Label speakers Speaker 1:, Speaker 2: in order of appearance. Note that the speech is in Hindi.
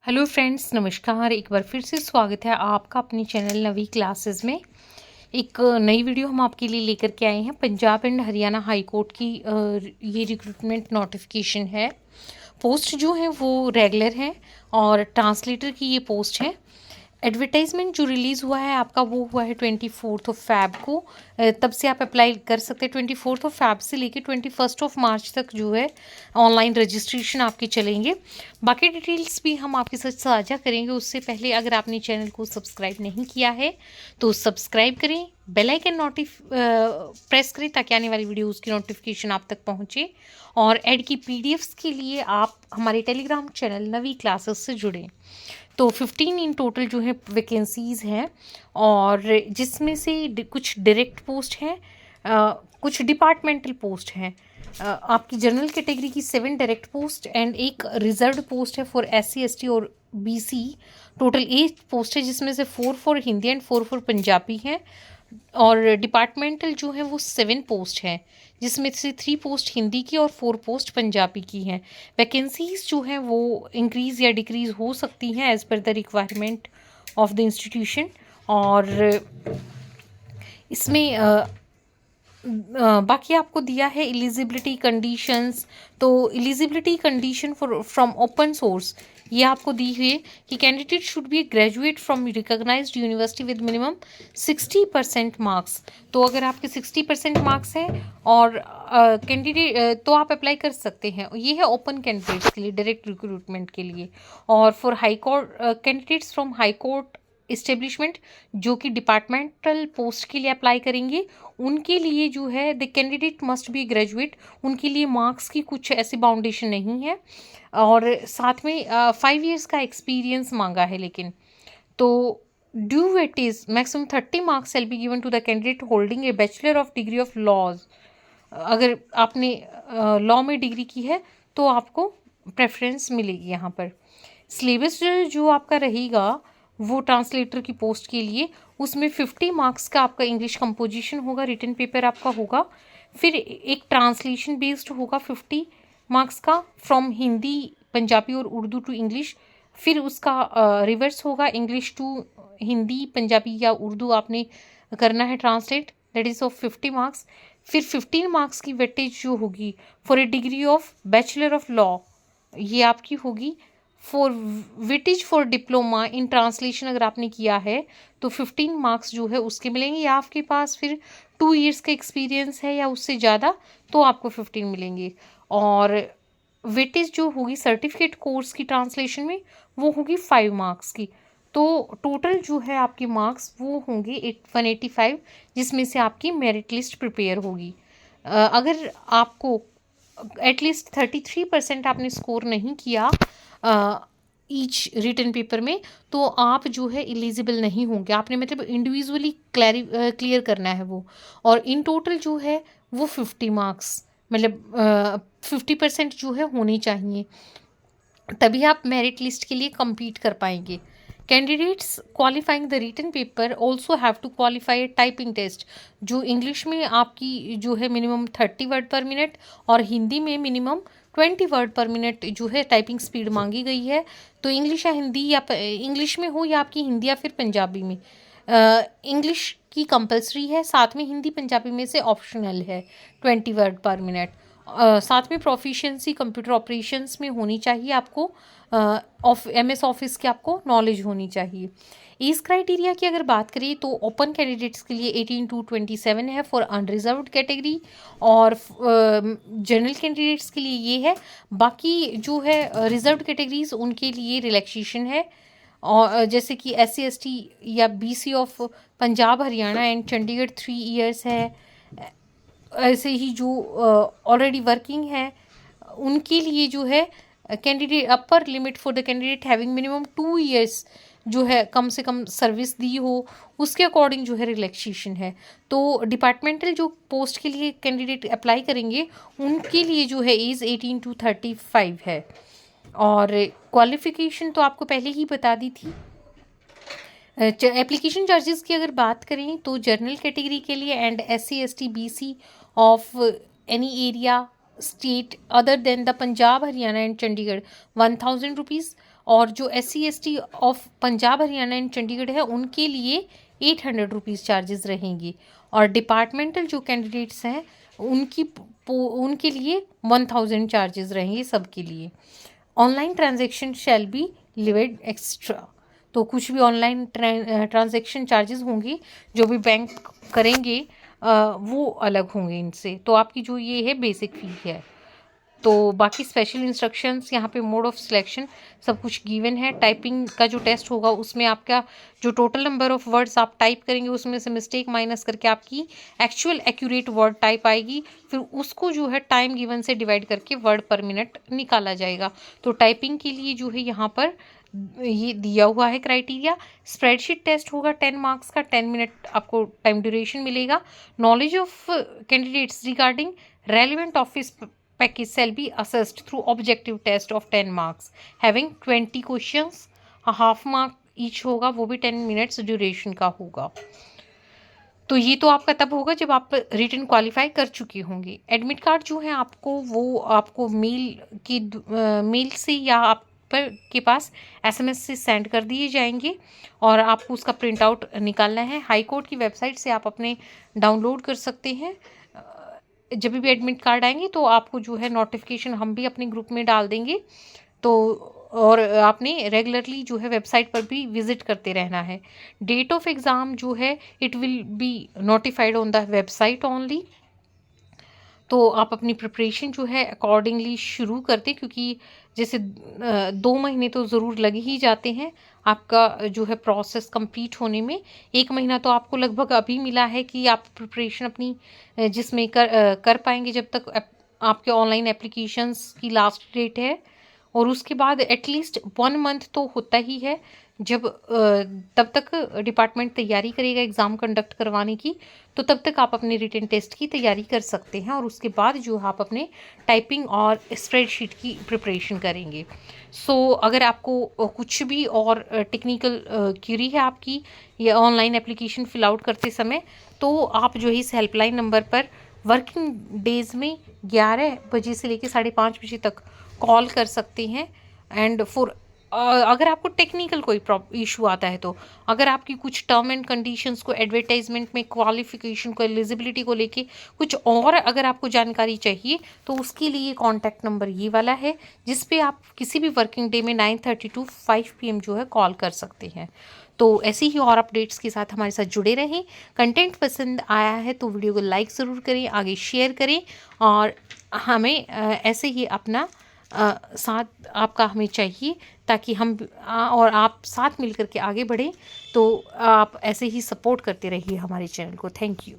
Speaker 1: हेलो फ्रेंड्स, नमस्कार। एक बार फिर से स्वागत है आपका अपनी चैनल नवी क्लासेस में। एक नई वीडियो हम आपके लिए लेकर के आए हैं। Punjab and Haryana high court की ये रिक्रूटमेंट नोटिफिकेशन है। पोस्ट जो है वो रेगुलर है और ट्रांसलेटर की ये पोस्ट है। एडवर्टाइजमेंट जो रिलीज़ हुआ है आपका वो हुआ है 24 को। तब से आप अप्लाई कर सकते हैं। 24 से लेकर 21 मार्च तक जो है ऑनलाइन रजिस्ट्रेशन आपके चलेंगे। बाकी डिटेल्स भी हम आपके साथ साझा करेंगे। उससे पहले अगर आपने चैनल को सब्सक्राइब नहीं किया है तो सब्सक्राइब करें, बेल आइकन प्रेस करें ताकि आने वाली वीडियोस की नोटिफिकेशन आप तक पहुंचे। और एड की पीडीएफ्स के लिए आप हमारे टेलीग्राम चैनल नवी क्लासेस से जुड़ें। तो 15 इन टोटल जो है वैकेंसीज़ हैं और जिसमें से कुछ डायरेक्ट पोस्ट हैं, कुछ डिपार्टमेंटल पोस्ट हैं। आपकी जनरल कैटेगरी की 7 डायरेक्ट पोस्ट एंड एक रिजर्व्ड पोस्ट है फॉर SC ST और BC। टोटल 8 पोस्ट है जिसमें से 4 for Hindi and 4 for Punjabi हैं। और डिपार्टमेंटल जो है वो 7 पोस्ट हैं जिसमें से 3 पोस्ट हिंदी की और 4 पोस्ट पंजाबी की हैं। वैकेंसीज जो हैं वो इंक्रीज़ या डिक्रीज़ हो सकती हैं as per the requirement of the institution. और इसमें बाकी आपको दिया है एलिजिबिलिटी कंडीशंस। तो eligibility condition for from open source ये आपको दी हुई है कि candidate should be graduate from recognised university with minimum 60% marks. तो अगर आपके 60% मार्क्स हैं और कैंडिडेट तो आप अप्लाई कर सकते हैं। ये है ओपन कैंडिडेट्स के लिए, डायरेक्ट रिक्रूटमेंट के लिए। और for high court candidates from high court establishment जो कि डिपार्टमेंटल पोस्ट के लिए अप्लाई करेंगे उनके लिए जो है the candidate must be graduate. उनके लिए मार्क्स की कुछ ऐसी बाउंडेशन नहीं है और साथ में 5 ईयर्स का एक्सपीरियंस मांगा है। लेकिन तो due it is maximum 30 marks shall be given to the candidate holding a bachelor of degree of laws. अगर आपने लॉ में डिग्री की है तो आपको प्रेफरेंस मिलेगी यहाँ पर। सिलेबस जो आपका रहेगा वो ट्रांसलेटर की पोस्ट के लिए उसमें 50 मार्क्स का आपका इंग्लिश कंपोजिशन होगा, रिटन पेपर आपका होगा। फिर एक ट्रांसलेशन बेस्ड होगा 50 मार्क्स का फ्रॉम हिंदी पंजाबी और उर्दू टू इंग्लिश। फिर उसका रिवर्स होगा इंग्लिश टू हिंदी पंजाबी या उर्दू आपने करना है translate, that is of 50 marks. फिर 15 मार्क्स की वेटेज जो होगी for a degree of bachelor of law ये आपकी होगी। For weightage for diploma in translation अगर आपने किया है तो 15 मार्क्स जो है उसके मिलेंगे, या आपके पास फिर 2 इयर्स का एक्सपीरियंस है या उससे ज़्यादा तो आपको 15 मिलेंगे। और वेटेज जो होगी सर्टिफिकेट कोर्स की ट्रांसलेशन में वो होगी 5 मार्क्स की। तो टोटल जो है आपके मार्क्स वो होंगे 185 जिसमें से आपकी मेरिट लिस्ट प्रिपेयर होगी। अगर आपको एटलीस्ट 33% आपने स्कोर नहीं किया ईच रिटन पेपर में तो आप जो है एलिजिबल नहीं होंगे। आपने मतलब इंडिविजुअली क्लियर करना है वो। और इन टोटल जो है वो 50 मार्क्स मतलब 50% जो है होने चाहिए, तभी आप मेरिट लिस्ट के लिए compete कर पाएंगे। Candidates qualifying the written paper also have to qualify typing test जो इंग्लिश में आपकी जो है मिनिमम 30 वर्ड पर मिनट और हिंदी में मिनिमम 20 वर्ड पर मिनट जो है टाइपिंग स्पीड मांगी गई है। तो इंग्लिश या हिंदी या इंग्लिश में हो या आपकी हिंदी या फिर पंजाबी में, इंग्लिश की कंपलसरी है, साथ में हिंदी पंजाबी में से ऑप्शनल है 20 वर्ड पर मिनट। साथ में प्रोफिशिएंसी कंप्यूटर ऑपरेशंस में होनी चाहिए आपको, MS ऑफिस की आपको नॉलेज होनी चाहिए। एज क्राइटेरिया की अगर बात करें तो ओपन कैंडिडेट्स के लिए 18 to 27 है फॉर अनरिजर्व्ड कैटेगरी और जनरल कैंडिडेट्स के लिए ये है। बाकी जो है रिजर्व्ड कैटेगरीज उनके लिए रिलैक्सेशन है। और जैसे कि SC ST या BC of Punjab Haryana and Chandigarh 3 years है। ऐसे ही जो ऑलरेडी वर्किंग है उनके लिए जो है candidate upper limit for the candidate having minimum 2 years जो है कम से कम सर्विस दी हो उसके अकॉर्डिंग जो है रिलैक्सेशन है। तो डिपार्टमेंटल जो पोस्ट के लिए कैंडिडेट अप्लाई करेंगे उनके लिए जो है एज 18 to 35 है। और क्वालिफिकेशन तो आपको पहले ही बता दी थी। एप्लीकेशन चार्जेस की अगर बात करें तो जनरल कैटेगरी के लिए and SC ST BC of any area state other than the Punjab Haryana and Chandigarh 1000 rupees. और जो SC/ST of Punjab, Haryana and Chandigarh है उनके लिए 800 रुपीज़ चार्जेस रहेंगी। और डिपार्टमेंटल जो कैंडिडेट्स हैं उनके लिए 1000 चार्जेस रहेंगे सबके लिए। Online transaction shall be levied extra, तो कुछ भी ऑनलाइन ट्रांजेक्शन चार्जेस होंगे जो भी बैंक करेंगे वो अलग होंगे इनसे। तो आपकी जो ये है बेसिक फी है। तो बाकी स्पेशल इंस्ट्रक्शंस यहाँ पे मोड ऑफ सिलेक्शन सब कुछ गिवन है। टाइपिंग का जो टेस्ट होगा उसमें आपका जो टोटल नंबर ऑफ वर्ड्स आप टाइप करेंगे उसमें से मिस्टेक माइनस करके आपकी एक्चुअल एक्यूरेट वर्ड टाइप आएगी, फिर उसको जो है टाइम गिवन से डिवाइड करके वर्ड पर मिनट निकाला जाएगा। तो टाइपिंग के लिए जो है यहाँ पर ये दिया हुआ है क्राइटेरिया। स्प्रेडशीट टेस्ट होगा 10 मार्क्स का, 10 मिनट आपको टाइम ड्यूरेशन मिलेगा। Knowledge of candidates regarding relevant office package shall be assessed through objective test of 10 marks having 20 questions, a half mark each होगा, वो भी 10 मिनट्स ड्यूरेशन का होगा। तो ये तो आपका तब होगा जब आप रिटन क्वालिफाई कर चुके होंगे। एडमिट कार्ड जो है आपको वो आपको मेल से या आप के पास SMS से सेंड कर दिए जाएंगे और आपको उसका प्रिंट आउट निकालना है। हाई कोर्ट की वेबसाइट से आप अपने डाउनलोड कर सकते हैं। जब भी एडमिट कार्ड आएंगे तो आपको जो है नोटिफिकेशन हम भी अपने ग्रुप में डाल देंगे। तो और आपने रेगुलरली जो है वेबसाइट पर भी विजिट करते रहना है। डेट ऑफ एग्ज़ाम जो है it will be notified on the website only. तो आप अपनी प्रिपरेशन जो है अकॉर्डिंगली शुरू करते, क्योंकि जैसे 2 महीने तो ज़रूर लग ही जाते हैं आपका जो है प्रोसेस कंप्लीट होने में। 1 महीना तो आपको लगभग अभी मिला है कि आप प्रिपरेशन अपनी जिसमें कर पाएंगे जब तक आपके ऑनलाइन एप्लीकेशंस की लास्ट डेट है। और उसके बाद एटलीस्ट 1 मंथ तो होता ही है जब तब तक डिपार्टमेंट तैयारी करेगा एग्ज़ाम कंडक्ट करवाने की, तो तब तक आप अपने रिटन टेस्ट की तैयारी कर सकते हैं। और उसके बाद जो आप अपने टाइपिंग और स्प्रेडशीट की प्रिपरेशन करेंगे। सो अगर आपको कुछ भी और टेक्निकल क्यूरी है आपकी या ऑनलाइन एप्लीकेशन फिल आउट करते समय, तो आप जो है इस हेल्पलाइन नंबर पर वर्किंग डेज़ में 11 बजे से लेकर 5:30 बजे तक कॉल कर सकते हैं। एंड अगर आपको टेक्निकल कोई इशू आता है, तो अगर आपकी कुछ टर्म एंड कंडीशंस को, एडवर्टाइजमेंट में क्वालिफिकेशन को, एलिजिबिलिटी को लेके कुछ और अगर आपको जानकारी चाहिए, तो उसके लिए कॉन्टैक्ट नंबर ये वाला है जिस पे आप किसी भी वर्किंग डे में 9:30 to 5 PM जो है कॉल कर सकते हैं। तो ऐसे ही और अपडेट्स के साथ हमारे साथ जुड़े रहें। कंटेंट पसंद आया है तो वीडियो को लाइक ज़रूर करें, आगे शेयर करें और हमें ऐसे ही अपना साथ आपका हमें चाहिए ताकि हम और आप साथ मिलकर के आगे बढ़ें। तो आप ऐसे ही सपोर्ट करते रहिए हमारे चैनल को। Thank you.